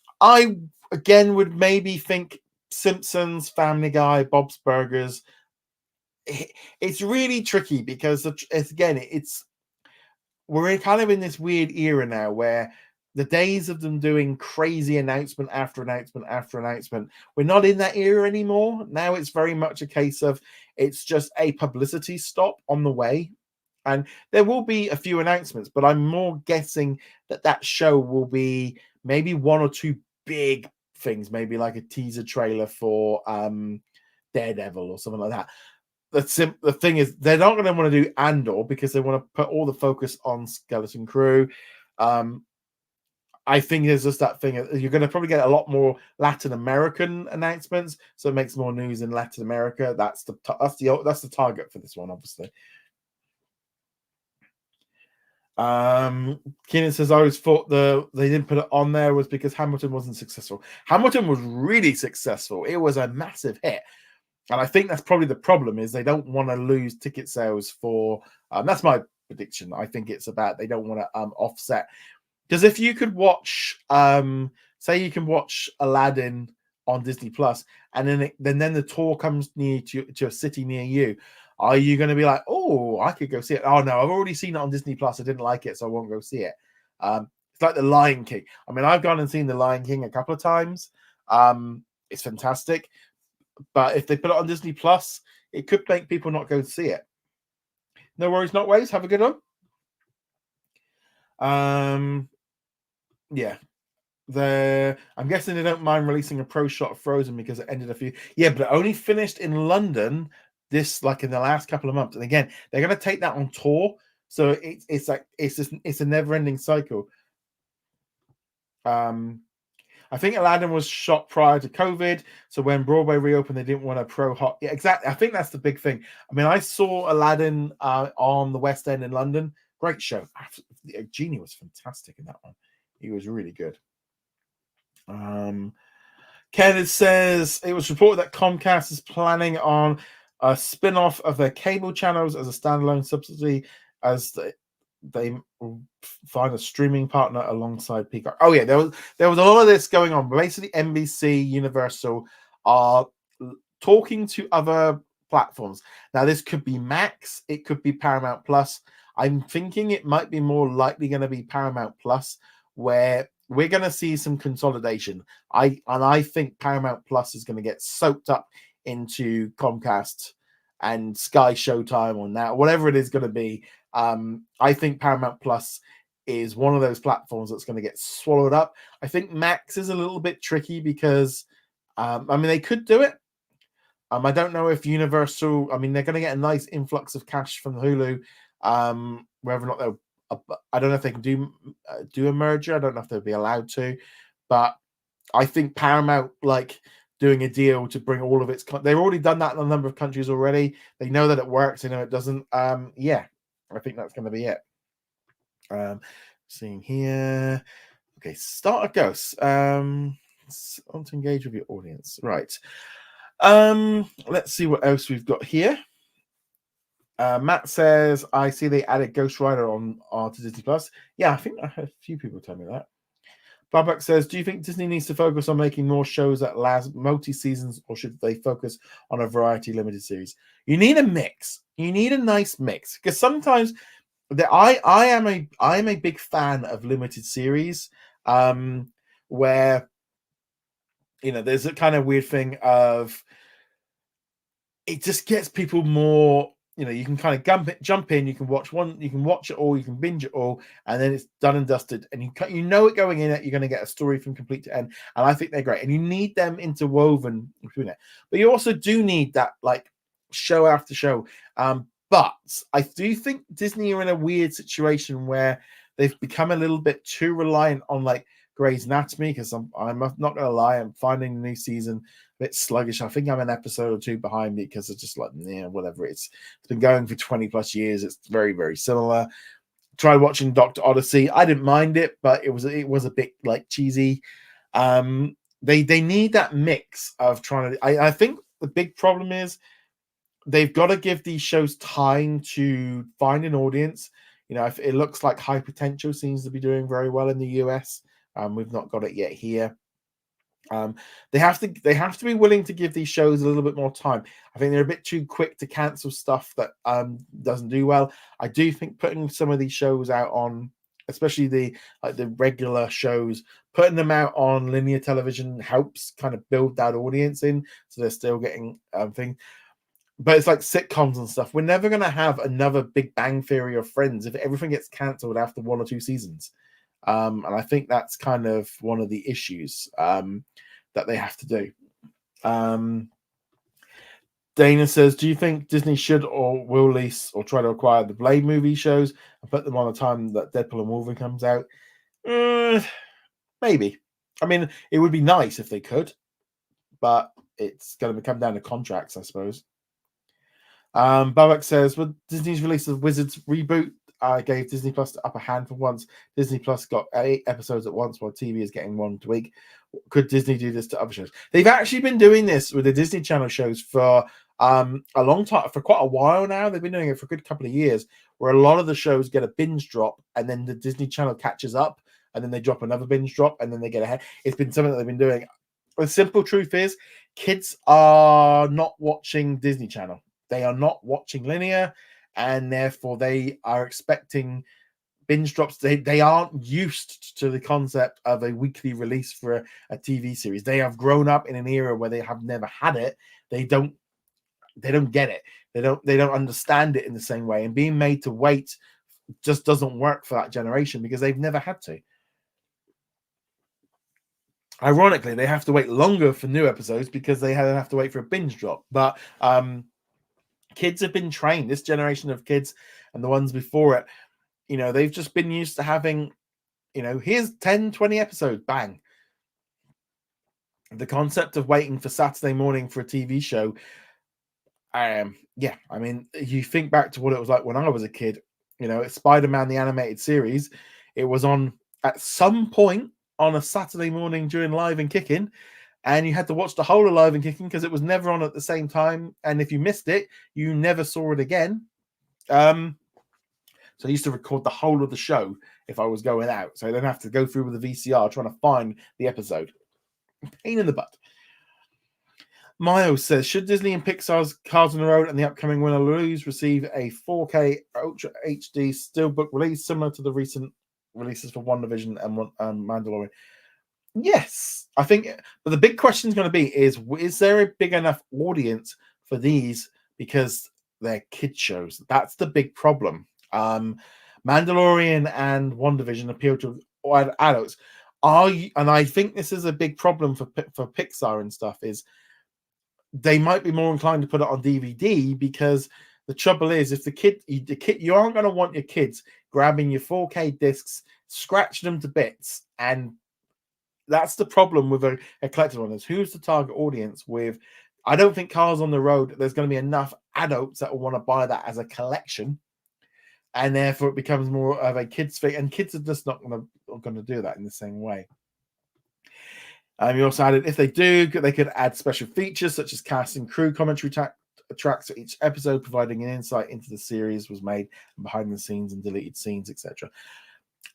again would maybe think Simpsons, Family Guy, Bob's Burgers. It's really tricky because it's we're kind of in this weird era now where the days of them doing crazy announcement after announcement after announcement, we're not in that era anymore. Now it's very much a case of it's just a publicity stop on the way. And there will be a few announcements, but I'm more guessing that show will be maybe one or two big things, maybe like a teaser trailer for Daredevil or something like that. The thing is, they're not going to want to do Andor because they want to put all the focus on Skeleton Crew. I think there's just that thing. You're going to probably get a lot more Latin American announcements, so it makes more news in Latin America. That's the target for this one, obviously. Keenan says, I always thought they didn't put it on there was because Hamilton wasn't successful. Hamilton was really successful. It was a massive hit. And I think that's probably the problem is they don't want to lose ticket sales for that's my prediction. I think it's about they don't want to offset. Because if you could watch say you can watch Aladdin on Disney Plus and then the tour comes to a city near you, are you going to be like, oh, I could go see it? Oh no, I've already seen it on Disney Plus. I didn't like it, so I won't go see it. It's like The Lion King. I mean, I've gone and seen The Lion King a couple of times. It's fantastic. But if they put it on Disney Plus, it could make people not go see it. No worries, not ways. Have a good one. Yeah. I'm guessing they don't mind releasing a pro shot of Frozen because it ended a few. Yeah, but it only finished in London in the last couple of months. And again, they're going to take that on tour. So it's a never-ending cycle. I think Aladdin was shot prior to COVID. So when Broadway reopened, they didn't want a pro hot. Yeah, exactly. I think that's the big thing. I mean, I saw Aladdin on the West End in London. Great show. Genie was fantastic in that one. He was really good. Kenneth says it was reported that Comcast is planning on a spin-off of their cable channels as a standalone subsidy as they find a streaming partner alongside Peacock. Oh yeah, there was a lot of this going on. Basically, NBC, Universal are talking to other platforms. Now, this could be Max, it could be Paramount Plus. I'm thinking it might be more likely going to be Paramount Plus, where we're going to see some consolidation. I think Paramount Plus is going to get soaked up into Comcast and Sky Showtime or now, whatever it is going to be. I think Paramount Plus is one of those platforms that's going to get swallowed up. I think Max is a little bit tricky because, I mean, they could do it. I don't know if Universal, I mean, they're going to get a nice influx of cash from Hulu. Whether or not they'll, I don't know if they can do a merger. I don't know if they'll be allowed to, but I think Paramount, like, doing a deal to bring all of its, they've already done that in a number of countries already. They know that it works. They know it doesn't. Yeah, I think that's going to be it. Seeing here. Okay, start a ghost. Want to engage with your audience. Right. Let's see what else we've got here. Matt says, I see they added Ghost Rider on to Disney Plus. Yeah, I think I had a few people tell me that. Babak says, do you think Disney needs to focus on making more shows that last multi-seasons, or should they focus on a variety limited series? You need a mix. You need a nice mix. Because sometimes I am a big fan of limited series, where there's a kind of weird thing of it just gets people more. You can kind of jump in. You can watch it all. You can binge it all, and then it's done and dusted. And you know it going in that you're going to get a story from complete to end. And I think they're great. And you need them interwoven between it. But you also do need that like show after show. But I do think Disney are in a weird situation where they've become a little bit too reliant on like Grey's Anatomy, because I'm not going to lie, I'm finding the new season a bit sluggish. I think I'm an episode or two behind because it's just like, whatever. It's been going for 20 plus years. It's very, very similar. Tried watching Dr. Odyssey. I didn't mind it, but it was a bit like cheesy. They need that mix of trying to. I think the big problem is they've got to give these shows time to find an audience. If it looks like High Potential seems to be doing very well in the US. We've not got it yet here. They have to be willing to give these shows a little bit more time. I think they're a bit too quick to cancel stuff that doesn't do well. I do think putting some of these shows out on, especially the regular shows, putting them out on linear television helps kind of build that audience in, so they're still getting things. But it's like sitcoms and stuff. We're never going to have another Big Bang Theory or Friends if everything gets cancelled after 1 or 2 seasons. And I think that's kind of one of the issues that they have to do. Dana says, do you think Disney should or will lease or try to acquire the Blade movie shows and put them on the time that Deadpool and Wolverine comes out? Maybe. I mean, it would be nice if they could, but it's going to come down to contracts, I suppose. Babak says, well, Disney's release of Wizards reboot gave Disney Plus the upper hand for once. Disney Plus got 8 episodes at once, while TV is getting 1 a week. Could Disney do this to other shows? They've actually been doing this with the Disney Channel shows for a long time, for quite a while now. They've been doing it for a good couple of years, where a lot of the shows get a binge drop, and then the Disney Channel catches up, and then they drop another binge drop, and then they get ahead. It's been something that they've been doing. The simple truth is, kids are not watching Disney Channel. They are not watching linear, and therefore they are expecting binge drops. They aren't used to the concept of a weekly release for a TV series. They have grown up in an era where they have never had it. They don't get it. They don't understand it in the same way. And being made to wait just doesn't work for that generation because they've never had to. Ironically, they have to wait longer for new episodes because they have to wait for a binge drop. But kids have been trained. This generation of kids and the ones before it, they've just been used to having, here's 10, 20 episodes, bang. The concept of waiting for Saturday morning for a TV show, I mean, you think back to what it was like when I was a kid, Spider-Man, the animated series, it was on at some point on a Saturday morning during Live and Kicking, and you had to watch the whole of Live and Kicking because it was never on at the same time, and if you missed it, you never saw it again. So I used to record the whole of the show if I was going out, so I don't have to go through with the VCR trying to find the episode. Pain in the butt. Miles says, should Disney and Pixar's Cars on the Road and the upcoming Win or Lose receive a 4K Ultra HD Steelbook release similar to the recent releases for WandaVision and Mandalorian? Yes, I think, but the big question is going to be, is there a big enough audience for these because they're kid shows? That's the big problem. Mandalorian and WandaVision appeal to adults. And I think this is a big problem for Pixar and stuff, is they might be more inclined to put it on DVD because the trouble is, if the kid, you aren't going to want your kids grabbing your 4K discs, scratching them to bits, and that's the problem with a collector's one. Is who's the target audience with? I don't think Cars on the Road, there's going to be enough adults that will want to buy that as a collection, and therefore it becomes more of a kids thing, and kids are just not going to do that in the same way. You also added, if they do, they could add special features such as cast and crew commentary tracks for each episode, providing an insight into the series was made, and behind the scenes and deleted scenes, etc.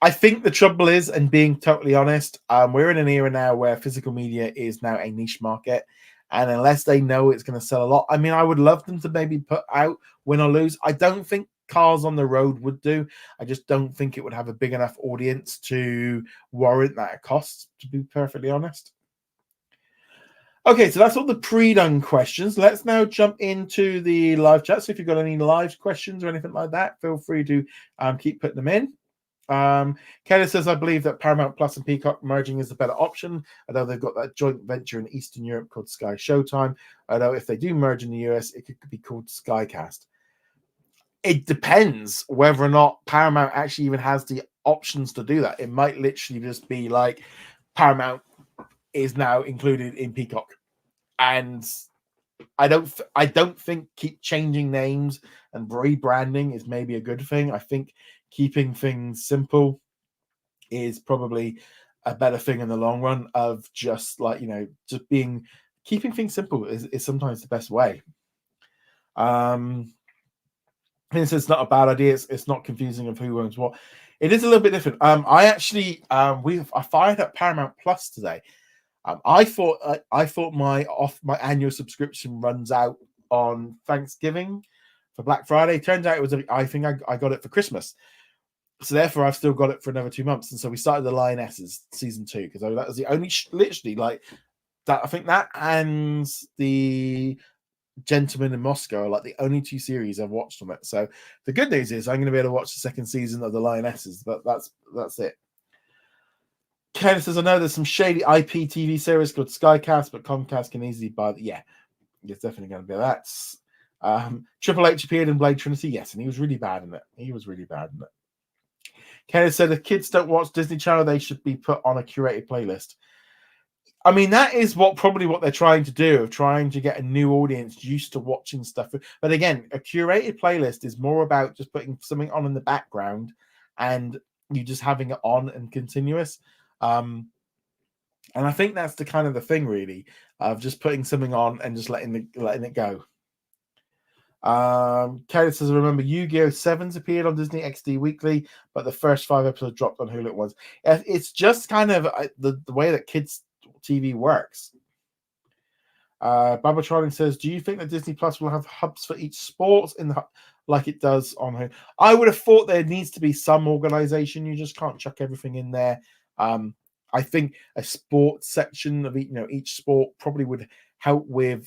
I think the trouble is, and being totally honest, we're in an era now where physical media is now a niche market, and unless they know it's going to sell a lot, I mean, I would love them to maybe put out Win or Lose. I don't think Cars on the Road would do. I just don't think it would have a big enough audience to warrant that cost, to be perfectly honest. Okay, so that's all the pre-done questions. Let's now jump into the live chat. So if you've got any live questions or anything like that, feel free to keep putting them in. Kelly says, I believe that Paramount Plus and Peacock merging is the better option, although they've got that joint venture in Eastern Europe called Sky Showtime. Although if they do merge in the US, it could be called Skycast. It depends whether or not Paramount actually even has the options to do that. It might literally just be like Paramount is now included in Peacock, and I don't think keep changing names and rebranding is maybe a good thing. I think keeping things simple is probably a better thing in the long run, of just like, keeping things simple is sometimes the best way. It's not a bad idea. It's not confusing of who owns what. It is a little bit different. I fired up Paramount Plus today. I thought my annual subscription runs out on Thanksgiving for Black Friday. Turns out it was I think I got it for Christmas, so therefore I've still got it for another 2 months. And so we started the Lionesses season 2 because that was the only literally like that. I think that and the Gentleman in Moscow are like the only 2 series I've watched on it. So the good news is I'm going to be able to watch the second season of the Lionesses. But that's it. Ken says, I know there's some shady IPTV series called Skycast, but Comcast can easily buy it. Yeah, it's definitely going to be that. Triple H appeared in Blade Trinity, yes, and he was really bad in it. Kenneth said, if kids don't watch Disney Channel, they should be put on a curated playlist. I mean, that is probably what they're trying to do, of trying to get a new audience used to watching stuff. But again, a curated playlist is more about just putting something on in the background and you just having it on and continuous. And I think that's the kind of the thing, really, of just putting something on and just letting it go. Kelly says, remember Yu-Gi-Oh! 7's appeared on Disney XD weekly, but the first 5 episodes dropped on Hulu at once. It's just kind of the way that kids TV works. Babatronin says, do you think that Disney Plus will have hubs for each sport like it does on Hulu? I would have thought there needs to be some organization. You just can't chuck everything in there. I think a sports section of each sport probably would help with,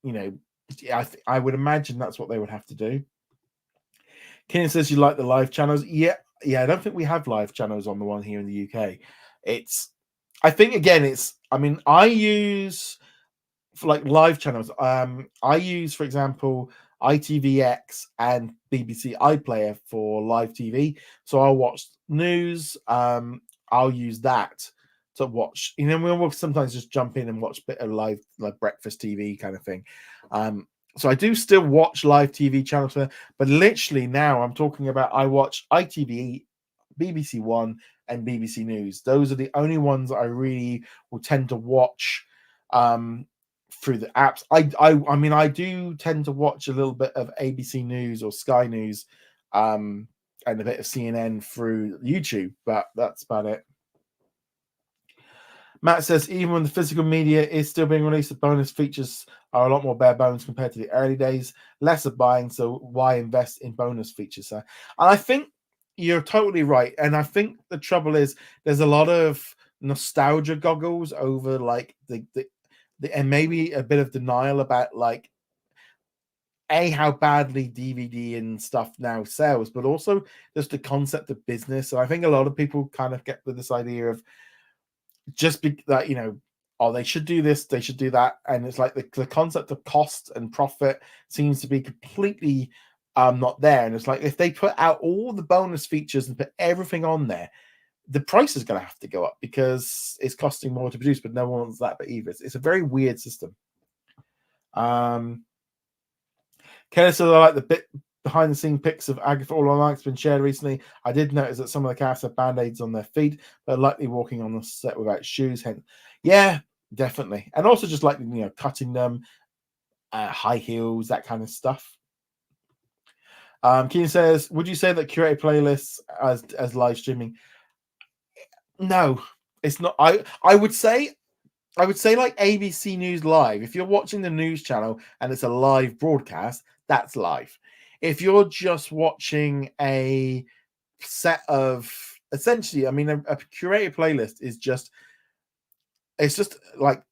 I would imagine that's what they would have to do. Keenan says you like the live channels. Yeah, I don't think we have live channels on the one here in the UK. I use for like live channels. I use, for example, ITVX and BBC iPlayer for live TV. So I'll watch news. I'll use that to watch. We'll sometimes just jump in and watch a bit of live, like breakfast TV kind of thing. So I do still watch live TV channels, but literally now I'm talking about I watch ITV, BBC One, and BBC News. Those are the only ones I really will tend to watch through the apps. I do tend to watch a little bit of ABC News or Sky News and a bit of CNN through YouTube, but that's about it. Matt says, even when the physical media is still being released, the bonus features are a lot more bare bones compared to the early days. Less of buying, so why invest in bonus features? And I think you're totally right. And I think the trouble is there's a lot of nostalgia goggles over like the and maybe a bit of denial about like how badly DVD and stuff now sells, but also just the concept of business. So I think a lot of people kind of get with this idea of just that, they should do this, they should do that, and it's like the concept of cost and profit seems to be completely not there. And it's like if they put out all the bonus features and put everything on there, the price is going to have to go up because it's costing more to produce, but no one wants that. But either it's a very weird system. Kenneth said, I like the bit behind the scene pics of Agatha All Online has been shared recently. I did notice that some of the cast have band-aids on their feet, but likely walking on the set without shoes. Hence, yeah, definitely. And also just like cutting them, high heels, that kind of stuff. Keenan says, would you say that curated playlists as live streaming? No, it's not. I would say like ABC News Live. If you're watching the news channel and it's a live broadcast, that's live. If you're just watching a set of essentially, a curated playlist is just like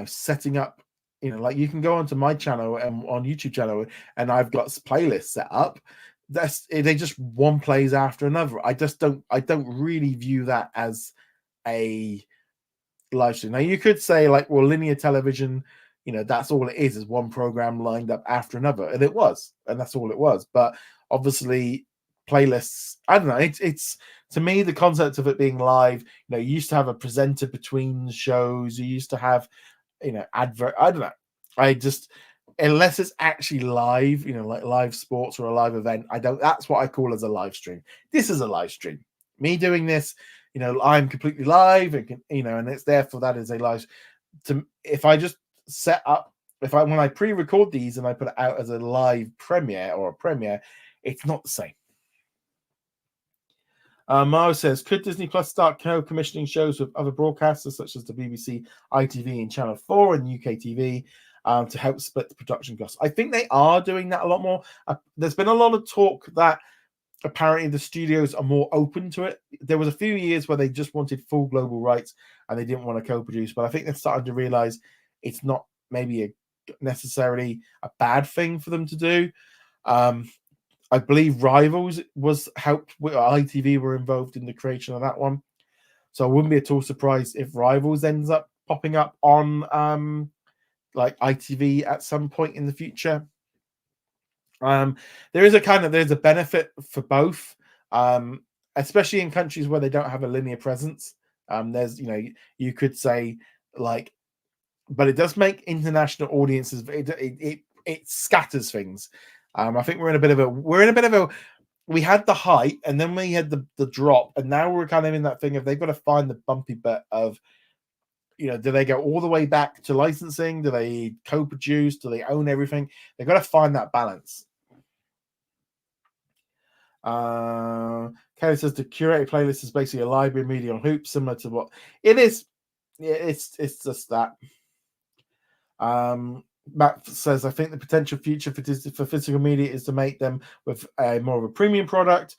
setting up. Like you can go onto my channel and on YouTube channel, and I've got playlists set up. They just one plays after another. I don't really view that as a live stream. Now you could say like, well, linear television, that's all it is one program lined up after another, and that's all it was. But obviously playlists, I don't know, it's to me the concept of it being live, you used to have a presenter between shows, you used to have advert, I don't know, I just, unless it's actually live, like live sports or a live event, that's what I call as a live stream. This is a live stream, me doing this, I'm completely live and and it's therefore that is a live. If I just set up, when I pre-record these and I put it out as a live premiere or a premiere, it's not the same. Mao says, could Disney Plus start co-commissioning shows with other broadcasters such as the BBC, ITV, and Channel 4 and UK TV to help split the production costs? I think they are doing that a lot more. There's been a lot of talk that apparently the studios are more open to it. There was a few years where they just wanted full global rights and they didn't want to co-produce, but I think they're starting to realize it's not maybe necessarily a bad thing for them to do. I believe Rivals was helped with ITV were involved in the creation of that one. So I wouldn't be at all surprised if Rivals ends up popping up on like ITV at some point in the future. There's a benefit for both, especially in countries where they don't have a linear presence. There's you could say like, but it does make international audiences. It scatters things. I think we're in a bit of a we had the height and then we had the drop, and now we're kind of in that thing of they've got to find the bumpy bit of, do they go all the way back to licensing? Do they co-produce? Do they own everything? They've got to find that balance. Kelly says the curated playlist is basically a library media on hoops, similar to what it is. Yeah, it's just that. Matt says, I think the potential future for physical media is to make them with a more of a premium product,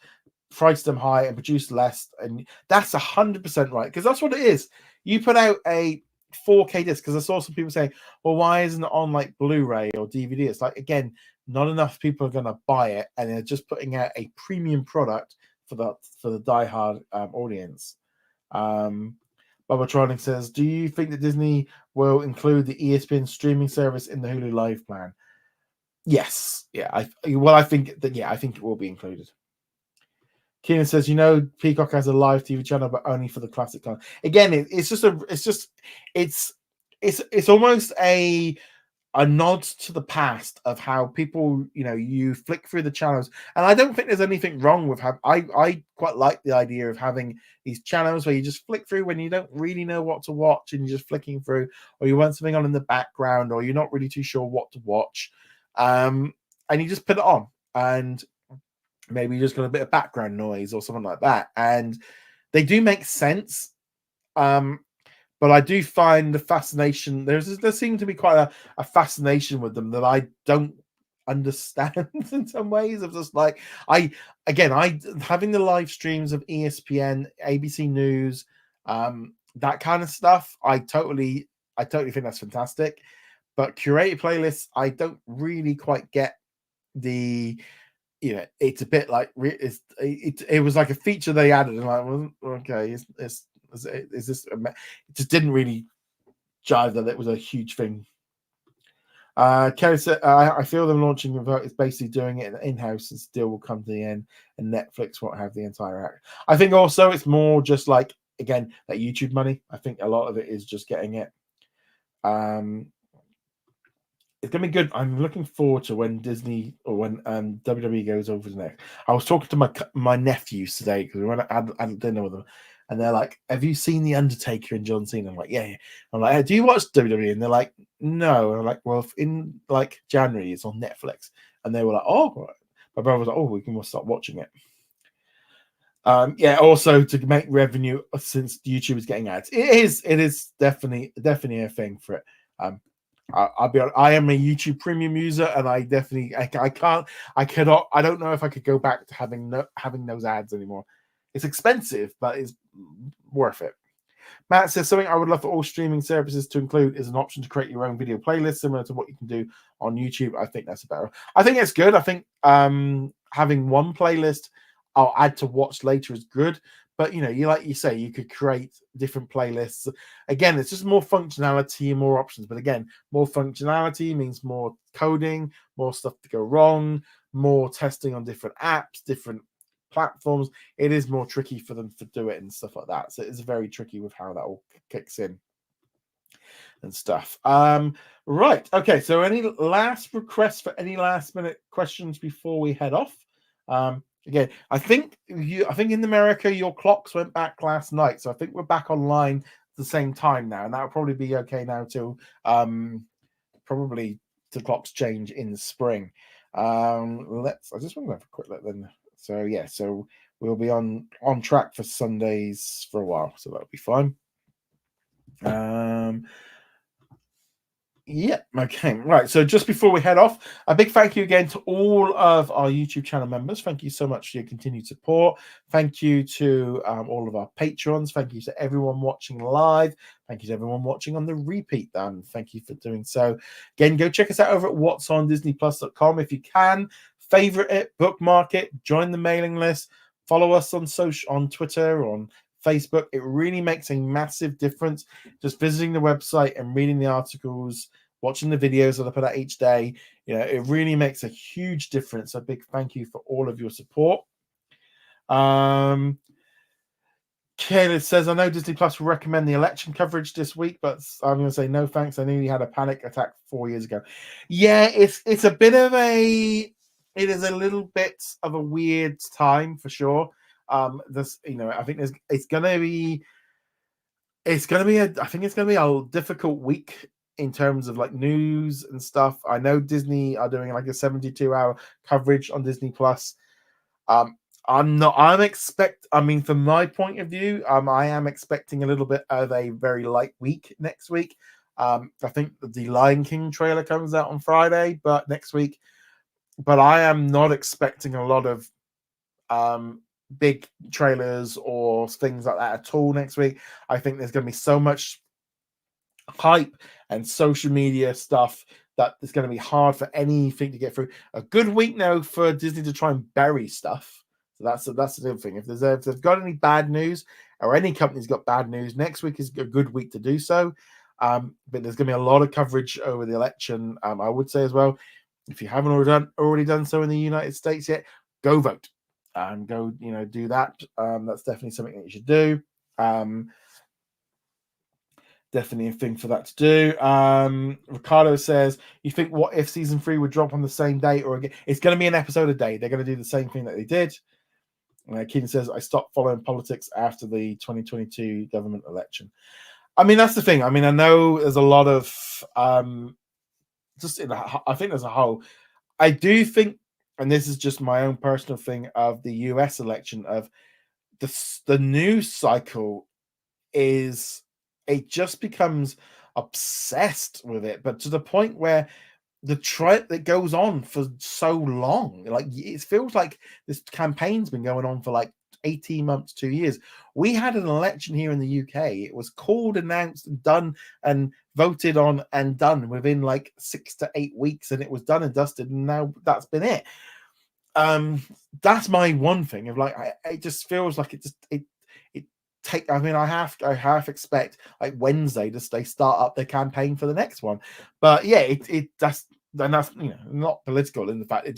price them high and produce less. And that's 100% right, because that's what it is. You put out a 4K disc, because I saw some people saying, well, why isn't it on like Blu-ray or DVD? It's like, again, not enough people are going to buy it, and they're just putting out a premium product for the diehard audience. Bubbatronic says, do you think that Disney will include the ESPN streaming service in the Hulu Live plan? Yes. Yeah. I think it will be included. Keenan says, Peacock has a live TV channel, but only for the classic content. Again, it's almost a nod to the past of how people, you flick through the channels. And I don't think there's anything wrong with I quite like the idea of having these channels where you just flick through when you don't really know what to watch and you're just flicking through, or you want something on in the background, or you're not really too sure what to watch. And you just put it on, and maybe you just got a bit of background noise or something like that. And they do make sense. But I do find the fascination. There seems to be quite a fascination with them that I don't understand in some ways. Of just like I having the live streams of ESPN, ABC News, that kind of stuff. I totally think that's fantastic. But curated playlists, I don't really quite get the. It's a bit like it was like a feature they added, and like, well, okay, is this? It just didn't really jive that it was a huge thing. Kerry said, I feel them launching Revolt is basically doing it in-house and still will come to the end, and Netflix won't have the entire act. I think also it's more just like, again, that YouTube money. I think a lot of it is just getting it. It's gonna be good. I'm looking forward to when Disney or when WWE goes over the next. I was talking to my nephews today because we went at dinner with them, and they're like, "Have you seen The Undertaker and John Cena?" I'm like, "Yeah." I'm like, hey, "Do you watch WWE?" And they're like, "No." And I'm like, "Well, in like January, it's on Netflix." And they were like, "Oh." My brother was like, "Oh, we can start watching it." Also to make revenue since YouTube is getting ads. It is definitely a thing for it. I'll be honest, I am a YouTube Premium user, and I definitely I cannot. I don't know if I could go back to having those ads anymore. It's expensive, but it's worth it. Matt says, something I would love for all streaming services to include is an option to create your own video playlist, similar to what you can do on YouTube. I think that's better. I think it's good. I think having one playlist I'll add to watch later is good. But like you say, you could create different playlists. Again, it's just more functionality and more options. But again, more functionality means more coding, more stuff to go wrong, more testing on different apps, different platforms. It is more tricky for them to do it and stuff like that. So it's very tricky with how that all kicks in and stuff. Right. Okay. So any last requests for any last minute questions before we head off? Again, I think in America your clocks went back last night, so I think we're back online at the same time now, and that'll probably be okay now till probably the clocks change in the spring. I just want to have a quick look then. So yeah, so we'll be on track for Sundays for a while, so that'll be fine. Yeah, okay, right. So just before we head off, a big thank you again to all of our YouTube channel members. Thank you so much for your continued support. Thank you to all of our patrons. Thank you to everyone watching live. Thank you to everyone watching on the repeat. Thank you for doing so. Again, go check us out over at whatsondisneyplus.com if you can. Favorite it, bookmark it, join the mailing list, follow us on Twitter, on Facebook. It really makes a massive difference. Just visiting the website and reading the articles, watching the videos that I put out each day, it really makes a huge difference. A big thank you for all of your support. Caleb says, I know Disney Plus will recommend the election coverage this week, but I'm going to say no thanks. I nearly had a panic attack 4 years ago. Yeah, it's a bit of it is a little bit of a weird time for sure. I think it's going to be a difficult week in terms of like news and stuff. I know Disney are doing like a 72-hour coverage on Disney Plus. From my point of view, I am expecting a little bit of a very light week next week. I think the Lion King trailer comes out on Friday, but I am not expecting a lot of big trailers or things like that at all next week. I think there's going to be so much hype and social media stuff that it's going to be hard for anything to get through. A good week now for Disney to try and bury stuff. So that's the other thing. If they've got any bad news, or any company's got bad news, next week is a good week to do so. But there's going to be a lot of coverage over the election. I would say as well, if you haven't already done so in the United States yet, go vote. Go, do that. That's definitely something that you should do. Definitely a thing for that to do. Ricardo says, you think What If Season 3 would drop on the same day or again? It's going to be an episode a day. They're going to do the same thing that they did. Keenan says, I stopped following politics after the 2022 government election. That's the thing. I know there's a lot of, I think as a whole, I do think, and this is just my own personal thing of the US election, of the news cycle it just becomes obsessed with it, but to the point where the trend that goes on for so long, like it feels like this campaign's been going on for like 18 months, 2 years. We had an election here in the UK. It was called, announced, and done, and voted on and done within like 6 to 8 weeks, and it was done and dusted, and now that's been it. That's my one thing of like, it just feels like I half expect like Wednesday they start up their campaign for the next one. But yeah, that's not political in the fact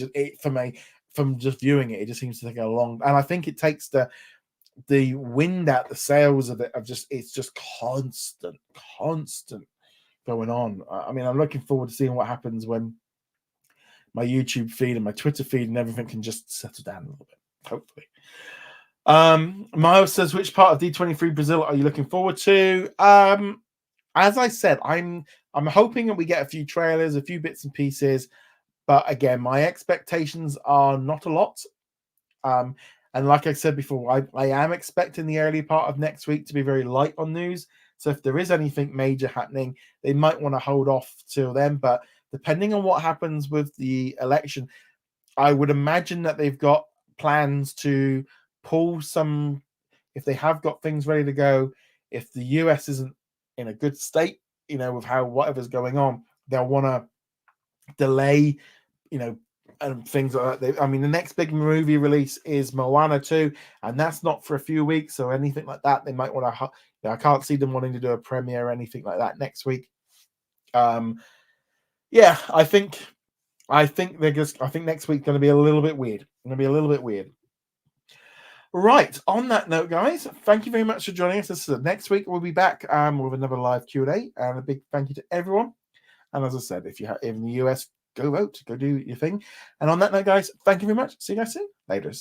for me, from just viewing it just seems to take a long, and I think it takes the wind out the sails of it, it's just constant going on. I'm looking forward to seeing what happens when my YouTube feed and my Twitter feed and everything can just settle down a little bit, hopefully. Miles says, which part of D23 Brazil are you looking forward to? As I said, I'm hoping that we get a few trailers, a few bits and pieces, but again, my expectations are not a lot. And like I said before, I am expecting the early part of next week to be very light on news. So if there is anything major happening, they might want to hold off till then. But depending on what happens with the election, I would imagine that they've got plans to pull some, if they have got things ready to go, if the US isn't in a good state, with how whatever's going on, they'll want to delay, and things like that. The next big movie release is Moana 2, and that's not for a few weeks, so anything like that, they might want to, I can't see them wanting to do a premiere or anything like that next week. I think next week's going to be a little bit weird. Right. On that note, guys, thank you very much for joining us. Next week we'll be back with another live Q&A, and a big thank you to everyone. And as I said, if you're in the US, go vote, go do your thing. And on that note, guys, thank you very much. See you guys soon. Later.